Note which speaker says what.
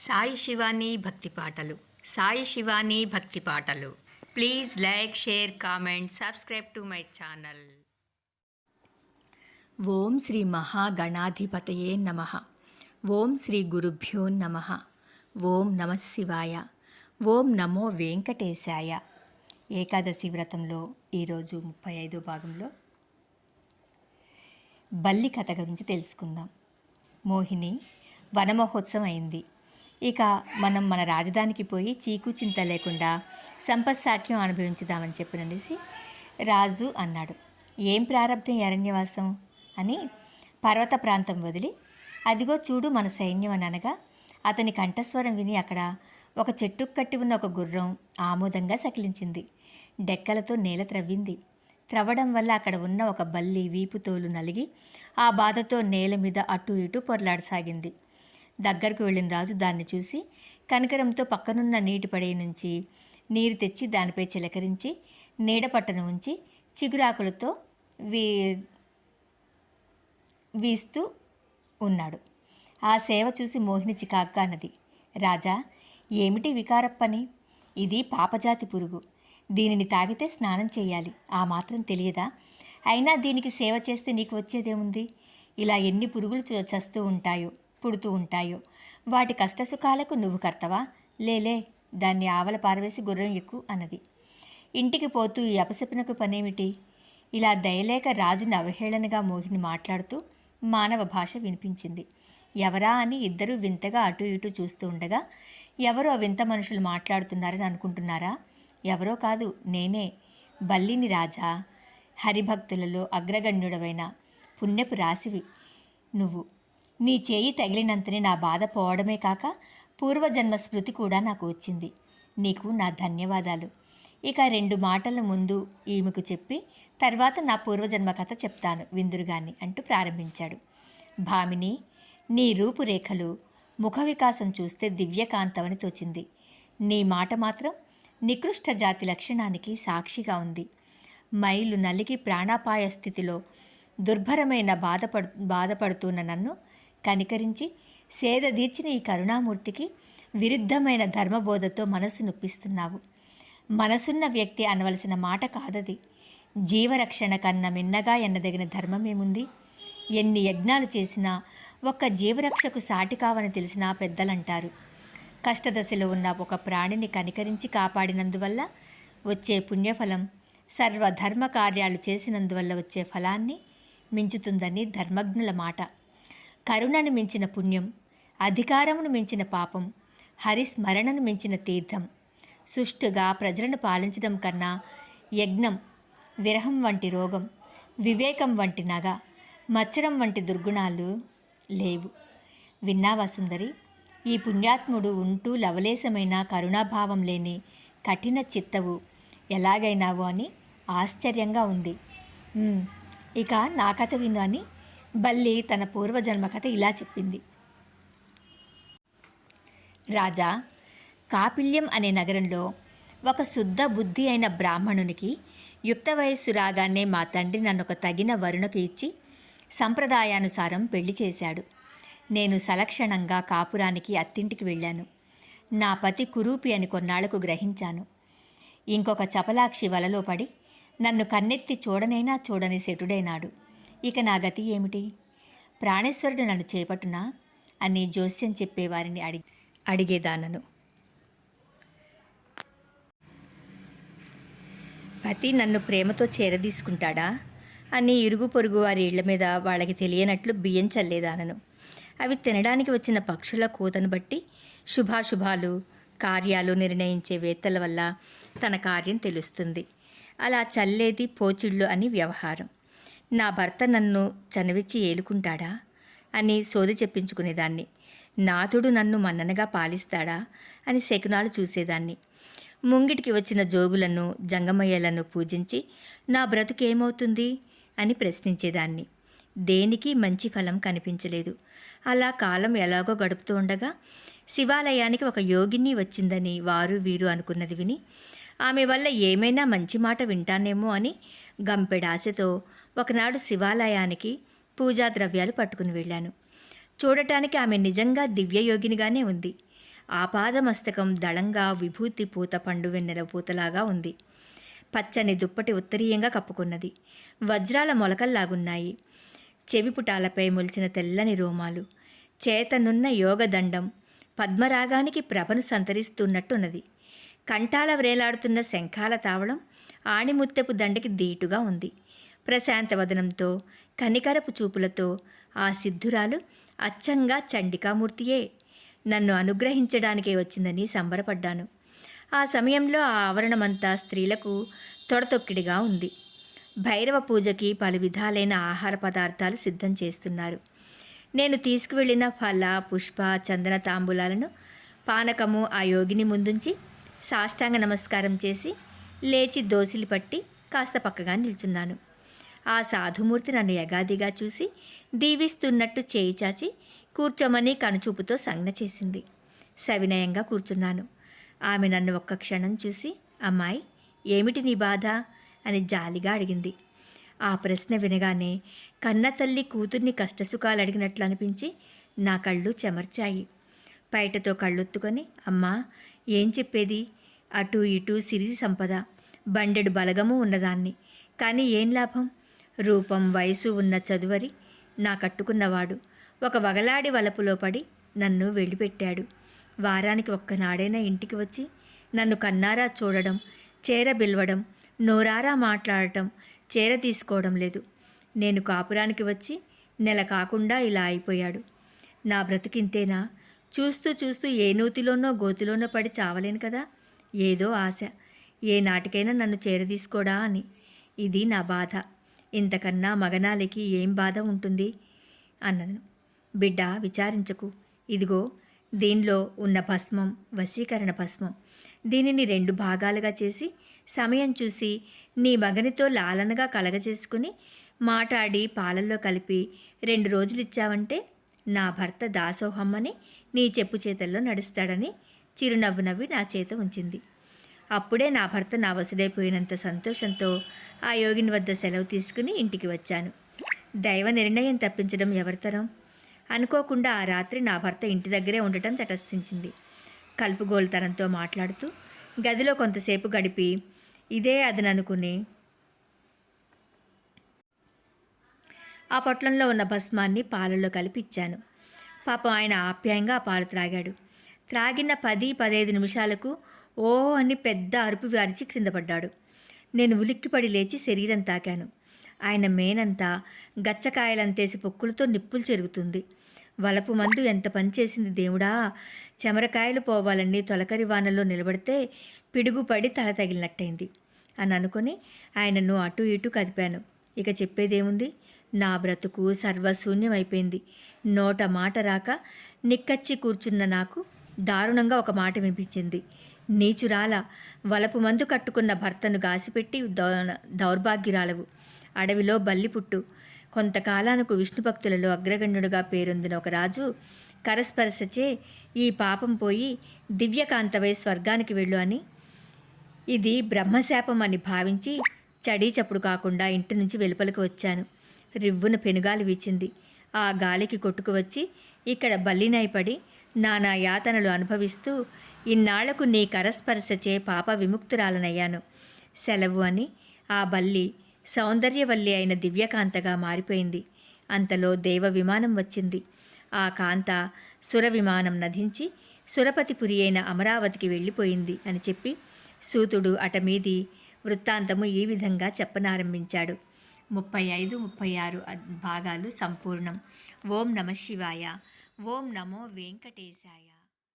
Speaker 1: సాయి శివాని భక్తి పాటలు. సాయి శివాని భక్తి పాటలు. Please like, share, comment, subscribe to my channel. ఓం శ్రీ మహాగణాధిపతయే నమః. ఓం శ్రీ గురుభ్యో నమః. ఓం నమః శివాయ. ఓం నమో వెంకటేశాయ. ఏకాదశి వ్రతంలో ఈరోజు 35వ భాగంలో బల్లి కథ గురించి తెలుసుకుందాం. మోహిని వనమహోత్సవం అయింది. ఇక మనం మన రాజధానికి పోయి చీకు చింత లేకుండా సంపత్సాఖ్యం అనుభవించుదామని చెప్పిననేసి రాజు అన్నాడు. ఏం ప్రారంధం అరణ్యవాసం అని పర్వత ప్రాంతం వదిలి అదిగో చూడు మన సైన్యం అని అనగా అతని కంఠస్వరం విని అక్కడ ఒక చెట్టుకు కట్టి ఉన్న ఒక గుర్రం ఆమోదంగా సకిలించింది. డెక్కలతో నేల త్రవ్వింది. త్రవ్వడం వల్ల అక్కడ ఉన్న ఒక బల్లి వీపుతోలు నలిగి ఆ బాధతో నేల మీద అటు ఇటు పొరలాడసాగింది. దగ్గరకు వెళ్ళిన రాజు దాన్ని చూసి కనికరంతో పక్కనున్న నీటి పడేయి నుంచి నీరు తెచ్చి దానిపై చిలకరించి నీడపట్టను ఉంచి చిగురాకులతో వీస్తూ ఉన్నాడు. ఆ సేవ చూసి మోహిని చికాగ్గా అన్నది. రాజా, ఏమిటి వికారప్పని? ఇది పాపజాతి పురుగు. దీనిని తాగితే స్నానం చేయాలి. ఆ మాత్రం తెలియదా? అయినా దీనికి సేవ చేస్తే నీకు వచ్చేదేముంది? ఇలా ఎన్ని పురుగులు చస్తూ ఉంటాయో, పుడుతూ ఉంటాయో. వాటి కష్టసుఖాలకు నువ్వు కర్తవా? లేలే, దాన్ని ఆవల పారవేసి గుర్రం ఎక్కు అన్నది. ఇంటికి పోతూ ఈ అపశకునకు పనేమిటి? ఇలా దయలేక రాజుని అవహేళనగా మోహిని మాట్లాడుతూ మానవ భాష వినిపించింది. ఎవరా అని ఇద్దరూ వింతగా అటు ఇటు చూస్తూ ఉండగా, ఎవరో వింత మనుషులు మాట్లాడుతున్నారని అనుకుంటున్నారా? ఎవరో కాదు, నేనే, బల్లిని రాజా. హరిభక్తులలో అగ్రగణ్యుడవైన పుణ్యపు రాశివి నువ్వు. నీ చేయి తగిలినంతనే నా బాధ పోవడమే కాక పూర్వజన్మ స్మృతి కూడా నాకు వచ్చింది. నీకు నా ధన్యవాదాలు. ఇక 2 మాటల ముందు ఈమెకు చెప్పి తర్వాత నా పూర్వజన్మ కథ చెప్తాను విందురుగాని అంటూ ప్రారంభించాడు. భామిని, నీ రూపురేఖలు, ముఖ వికాసం చూస్తే దివ్యకాంతమని తోచింది. నీ మాట మాత్రం నికృష్ట జాతి లక్షణానికి సాక్షిగా ఉంది. మైలు నలిగి ప్రాణాపాయ స్థితిలో దుర్భరమైన బాధపడుతున్న నన్ను కనికరించి సేదదీర్చిన ఈ కరుణామూర్తికి విరుద్ధమైన ధర్మబోధతో మనసు నొప్పిస్తున్నావు. మనసున్న వ్యక్తి అనవలసిన మాట కాదది. జీవరక్షణ కన్నా మిన్నగా ఎన్నదగిన ధర్మమేముంది? ఎన్ని యజ్ఞాలు చేసినా ఒక్క జీవరక్షకు సాటి కావని తెలిసినా పెద్దలంటారు. కష్టదశలో ఉన్న ఒక ప్రాణిని కనికరించి కాపాడినందువల్ల వచ్చే పుణ్యఫలం సర్వధర్మ కార్యాలు చేసినందువల్ల వచ్చే ఫలాన్ని మించుతుందని ధర్మజ్ఞుల మాట. కరుణను మించిన పుణ్యం, అధికారమును మించిన పాపం, హరిస్మరణను మించిన తీర్థం, సుష్టుగా ప్రజలను పాలించడం కన్నా యజ్ఞం, విరహం వంటి రోగం, వివేకం వంటి నగ, మచ్చరం వంటి దుర్గుణాలు లేవు. విన్నావా సుందరి? ఈ పుణ్యాత్ముడు ఉంటూ లవలేశమైన కరుణాభావం లేని కఠిన చిత్తవు ఎలాగైనావో అని ఆశ్చర్యంగా ఉంది. ఇక నా కథ విను అని బల్లి తన పూర్వజన్మ కథ ఇలా చెప్పింది. రాజా, కాపిల్యం అనే నగరంలో ఒక శుద్ధ బుద్ధి అయిన బ్రాహ్మణునికి యుక్త వయస్సు రాగానే మా తండ్రి నన్ను ఒక తగిన వరుణకు ఇచ్చి సంప్రదాయానుసారం పెళ్లి చేశాడు. నేను సలక్షణంగా కాపురానికి అత్తింటికి వెళ్ళాను. నా పతి కురూపి అని కొన్నాళ్లకు గ్రహించాను. ఇంకొక చపలాక్షి వలలో పడి నన్ను కన్నెత్తి చూడనైనా చూడని శఠుడైనాడు. ఇక నా గతి ఏమిటి? ప్రాణేశ్వరుడు నన్ను చేపట్టునా అని జోస్యం చెప్పేవారిని అడిగేదానను. పతి నన్ను ప్రేమతో చేరదీసుకుంటాడా అని ఇరుగు పొరుగు వారి ఇళ్ల మీద వాళ్ళకి తెలియనట్లు బియ్యం చల్లేదానను. అవి తినడానికి వచ్చిన పక్షుల కూతను బట్టి శుభాశుభాలు, కార్యాలు నిర్ణయించే వేత్తల వల్ల తన కార్యం తెలుస్తుంది. అలా చల్లేది పోచిళ్ళు అని వ్యవహారం. నా భర్త నన్ను చనువిచ్చి ఏలుకుంటాడా అని సోది చెప్పించుకునేదాన్ని. నాథుడు నన్ను మన్ననగా పాలిస్తాడా అని శకునాలు చూసేదాన్ని. ముంగిటికి వచ్చిన జోగులను, జంగమయ్యలను పూజించి నా బ్రతుకేమవుతుంది అని ప్రశ్నించేదాన్ని. దేనికి మంచి ఫలం కనిపించలేదు. అలా కాలం ఎలాగో గడుపుతూ ఉండగా శివాలయానికి ఒక యోగిని వచ్చిందని వారు వీరు అనుకున్నది విని ఆమె వల్ల ఏమైనా మంచి మాట వింటానేమో అని గంపెడాశతో ఒకనాడు శివాలయానికి పూజా ద్రవ్యాలు పట్టుకుని వెళ్ళాను. చూడటానికి ఆమె నిజంగా దివ్యయోగినిగానే ఉంది. ఆపాదమస్తకం దళంగా విభూతి పూత పండు వెన్నెల పూతలాగా ఉంది. పచ్చని దుప్పటి ఉత్తరీయంగా కప్పుకున్నది. వజ్రాల మొలకల్లాగున్నాయి. చెవిపుటాలపై మొలిచిన తెల్లని రోమాలు, చేతనున్న యోగదండం పద్మరాగానికి ప్రభను సంతరిస్తున్నట్టున్నది. కంఠాల వ్రేలాడుతున్న శంఖాల తావళం ఆణిముత్తెపు దండకి దీటుగా ఉంది. ప్రశాంత వదనంతో, కనికరపు చూపులతో ఆ సిద్ధురాలు అచ్చంగా చండికామూర్తియే. నన్ను అనుగ్రహించడానికే వచ్చిందని సంబరపడ్డాను. ఆ సమయంలో ఆ ఆవరణమంతా స్త్రీలకు తొడతొక్కిడిగా ఉంది. భైరవ పూజకి పలు విధాలైన ఆహార పదార్థాలు సిద్ధం చేస్తున్నారు. నేను తీసుకువెళ్ళిన ఫల, పుష్ప, చందన తాంబూలాలను, పానకము ఆ యోగిని ముందుంచి సాష్టాంగ నమస్కారం చేసి లేచి దోసిలి పట్టి కాస్త పక్కగా నిల్చున్నాను. ఆ సాధుమూర్తి నన్ను యగాదిగా చూసి దీవిస్తున్నట్టు చేయి చాచి కూర్చోమని కనుచూపుతో సంజ్ఞ చేసింది. సవినయంగా కూర్చున్నాను. ఆమె నన్ను ఒక్క క్షణం చూసి, అమ్మాయి, ఏమిటి నీ బాధ అని జాలిగా అడిగింది. ఆ ప్రశ్న వినగానే కన్నతల్లి కూతుర్ని కష్టసుఖాలు అడిగినట్లు అనిపించి నా కళ్ళు చెమర్చాయి. బయటతో కళ్ళొత్తుకొని, అమ్మా, ఏం చెప్పేది? అటు ఇటు సిరి సంపద, బండెడు బలగము ఉన్నదాన్ని. కానీ ఏం లాభం? రూపం, వయసు ఉన్న చదువరి నా కట్టుకున్నవాడు ఒక వగలాడి వలపులో పడి నన్ను వెళ్ళిపెట్టాడు. వారానికి ఒక్కనాడైనా ఇంటికి వచ్చి నన్ను కన్నారా చూడడం, చేర బిలవడం, నోరారా మాట్లాడటం, చేర తీసుకోవడం లేదు. నేను కాపురానికి వచ్చి నెల కాకుండా ఇలా అయిపోయాడు. నా బ్రతుకింతేనా? చూస్తూ చూస్తూ ఏ నూతిలోనో గోతిలోనో పడి చావలేను కదా. ఏదో ఆశ, ఏ నాటికైనా నన్ను చేరదీసుకోడా అని. ఇది నా బాధ. ఇంతకన్నా మగనాలికి ఏం బాధ ఉంటుంది అన్నను. బిడ్డ, విచారించకు. ఇదిగో దీనిలో ఉన్న భస్మం వశీకరణ భస్మం. దీనిని 2 భాగాలుగా చేసి సమయం చూసి నీ మగనితో లాలనగా కలగజేసుకుని మాట్లాడి పాలల్లో కలిపి 2 రోజులు ఇచ్చావంటే నా భర్త దాసోహమ్మని నీ చెప్పు చేతల్లో నడుస్తాడని చిరునవ్వు నవ్వి నా చేత ఉంచింది. అప్పుడే నా భర్త నా వసుడైపోయినంత సంతోషంతో ఆ యోగిని వద్ద సెలవు తీసుకుని ఇంటికి వచ్చాను. దైవ నిర్ణయం తప్పించడం ఎవరితరం? అనుకోకుండా ఆ రాత్రి నా భర్త ఇంటి దగ్గరే ఉండటం తటస్థించింది. కలుపుగోలుతనంతో మాట్లాడుతూ గదిలో కొంతసేపు గడిపి ఇదే అదననుకుని ఆ పొట్లంలో ఉన్న భస్మాన్ని పాలల్లో కలిపి ఇచ్చాను. పాపం ఆయన ఆప్యాయంగా ఆ పాలు త్రాగాడు. త్రాగిన 10-15 నిమిషాలకు ఓ అని పెద్ద అరుపు వారిచి క్రింద పడ్డాడు. నేను ఉలిక్కిపడి లేచి శరీరం తాకాను. ఆయన మేనంతా గచ్చకాయలంతేసి పొక్కులతో నిప్పులు చెరుగుతుంది. వలపు మందు ఎంత పనిచేసింది దేవుడా! చెమరకాయలు పోవాలని తొలకరి వానలో నిలబడితే పిడుగుపడి తల తగిలినట్టయింది అని అనుకుని ఆయనను అటు ఇటు కదిపాను. ఇక చెప్పేదేముంది? నా బ్రతుకు సర్వశూన్యమైపోయింది. నోట మాట రాక నిక్కచ్చి కూర్చున్న నాకు దారుణంగా ఒక మాట వినిపించింది. నీచురాల, వలపు మందు కట్టుకున్న భర్తను గాసిపెట్టి దౌర్భాగ్యురాలవు. అడవిలో బల్లి పుట్టు. కొంతకాలానికి విష్ణు భక్తులలో అగ్రగణ్యుడుగా పేరొందిన ఒక రాజు కరస్పర్శచే ఈ పాపం పోయి దివ్యకాంతవై స్వర్గానికి వెళ్ళు అని, ఇది బ్రహ్మశాపం అని భావించి చడీ చప్పుడు కాకుండా ఇంటి నుంచి వెలుపలికి వచ్చాను. రివ్వున పెనుగాలి వీచింది. ఆ గాలికి కొట్టుకు వచ్చి ఇక్కడ బల్లినైపడి నానా యాతనలు అనుభవిస్తూ ఇన్నాళ్లకు నీ కరస్పర్శచే పాప విముక్తురాలనయ్యాను. సెలవు అని ఆ బల్లి సౌందర్యవల్లి అయిన దివ్యకాంతగా మారిపోయింది. అంతలో దేవ విమానం వచ్చింది. ఆ కాంత సుర విమానం నధించి సురపతిపురి అయిన అమరావతికి వెళ్ళిపోయింది అని చెప్పి సూతుడు అటమీది వృత్తాంతము ఈ విధంగా చెప్పనారంభించాడు. 35-36 భాగాలు సంపూర్ణం. ఓం నమ శివాయ. ఓం నమో వెంకటేశాయ.